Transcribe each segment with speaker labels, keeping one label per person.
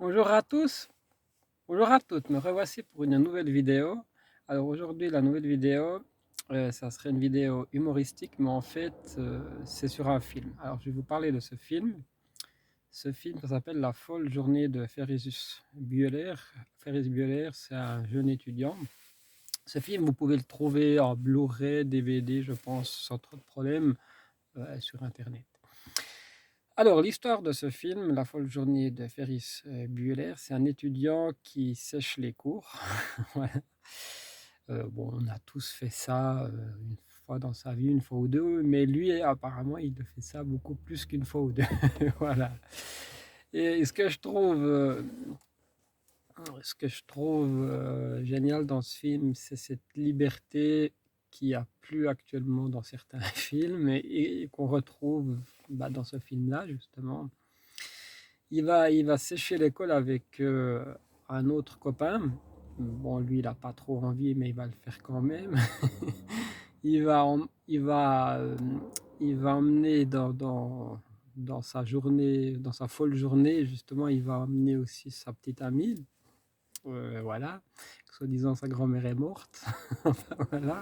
Speaker 1: Bonjour à tous, bonjour à toutes, me revoici pour une nouvelle vidéo. Alors aujourd'hui la nouvelle vidéo, ça serait une vidéo humoristique, mais en fait c'est sur un film. Alors je vais vous parler de ce film. Ce film ça s'appelle La folle journée de Ferris Bueller. Ferris Bueller, c'est un jeune étudiant. Ce film vous pouvez le trouver en Blu-ray, DVD je pense sans trop de problème sur internet. Alors, l'histoire de ce film, La folle journée de Ferris Bueller, c'est un étudiant qui sèche les cours. Voilà. Bon, on a tous fait ça une fois dans sa vie, une fois ou deux, mais lui, apparemment, il fait ça beaucoup plus qu'une fois ou deux. Voilà. Et ce que je trouve génial dans ce film, c'est cette liberté qu'il n'y a plus actuellement dans certains films et qu'on retrouve dans ce film-là, justement. Il va sécher l'école avec un autre copain. Bon, lui, il n'a pas trop envie, mais il va le faire quand même. Il va, em- il va, il va emmener dans sa journée, dans sa folle journée, justement, il va emmener aussi sa petite amie. Voilà, soi-disant sa grand-mère est morte. Enfin, voilà,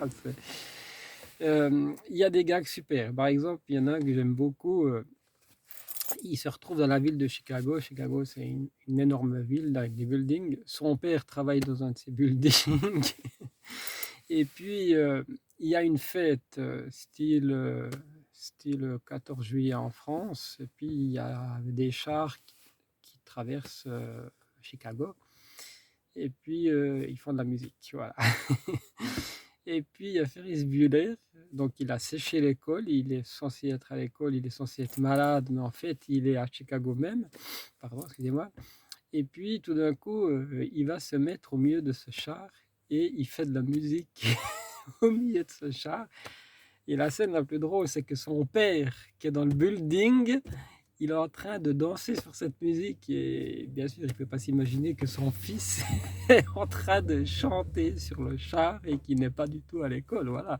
Speaker 1: il y a des gags super. Par exemple, il y en a un que j'aime beaucoup. Il se retrouve dans la ville de Chicago. Chicago, c'est une énorme ville avec des buildings. Son père travaille dans un de ces buildings. Et puis, il y a une fête style 14 juillet en France. Et puis, il y a des chars qui traversent Chicago. Et puis, ils font de la musique. Voilà. Et puis, il y a Ferris Bueller. Donc, il a séché l'école. Il est censé être à l'école. Il est censé être malade. Mais en fait, il est à Chicago même. Pardon, excusez-moi. Et puis, tout d'un coup, il va se mettre au milieu de ce char. Et il fait de la musique au milieu de ce char. Et la scène la plus drôle, c'est que son père, qui est dans le building, il est en train de danser sur cette musique et bien sûr, il ne peut pas s'imaginer que son fils est en train de chanter sur le char et qu'il n'est pas du tout à l'école. Voilà,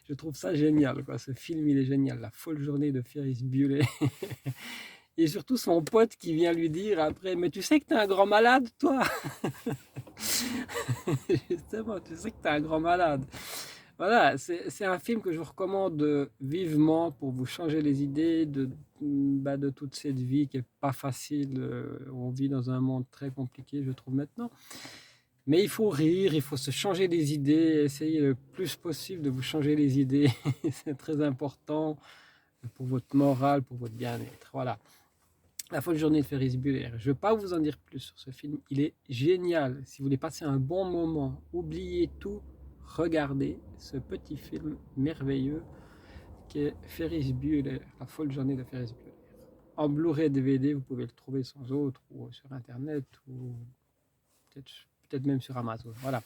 Speaker 1: je trouve ça génial, quoi. Ce film, il est génial. La folle journée de Ferris Bueller. Et surtout son pote qui vient lui dire après, mais tu sais que t'es un grand malade, toi. Justement, tu sais que t'es un grand malade. Voilà, c'est un film que je vous recommande vivement pour vous changer les idées de toute cette vie qui est pas facile. On vit dans un monde très compliqué, je trouve, maintenant. Mais il faut rire, il faut se changer les idées, essayer le plus possible de vous changer les idées. C'est très important pour votre morale, pour votre bien-être. Voilà. La folle journée de Ferris Bueller. Je ne vais pas vous en dire plus sur ce film. Il est génial. Si vous voulez passer un bon moment, oubliez tout, regardez ce petit film merveilleux qui est Ferris Bueller, la folle journée de Ferris Bueller. En Blu-ray DVD, vous pouvez le trouver sans autre, ou sur Internet, ou peut-être même sur Amazon. Voilà.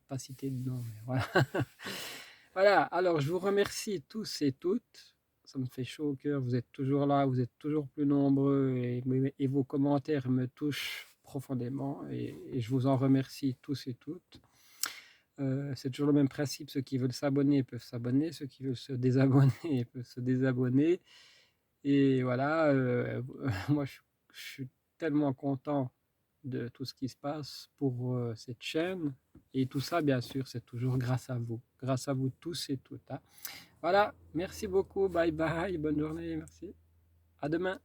Speaker 1: Pas citer de nom, mais voilà. Voilà, alors je vous remercie tous et toutes. Ça me fait chaud au cœur, vous êtes toujours là, vous êtes toujours plus nombreux et vos commentaires me touchent profondément et je vous en remercie tous et toutes. C'est toujours le même principe, ceux qui veulent s'abonner peuvent s'abonner, ceux qui veulent se désabonner peuvent se désabonner. Et voilà, moi je suis tellement content de tout ce qui se passe pour cette chaîne. Et tout ça, bien sûr, c'est toujours grâce à vous tous et toutes, hein. Voilà, merci beaucoup, bye bye, bonne journée, merci. À demain.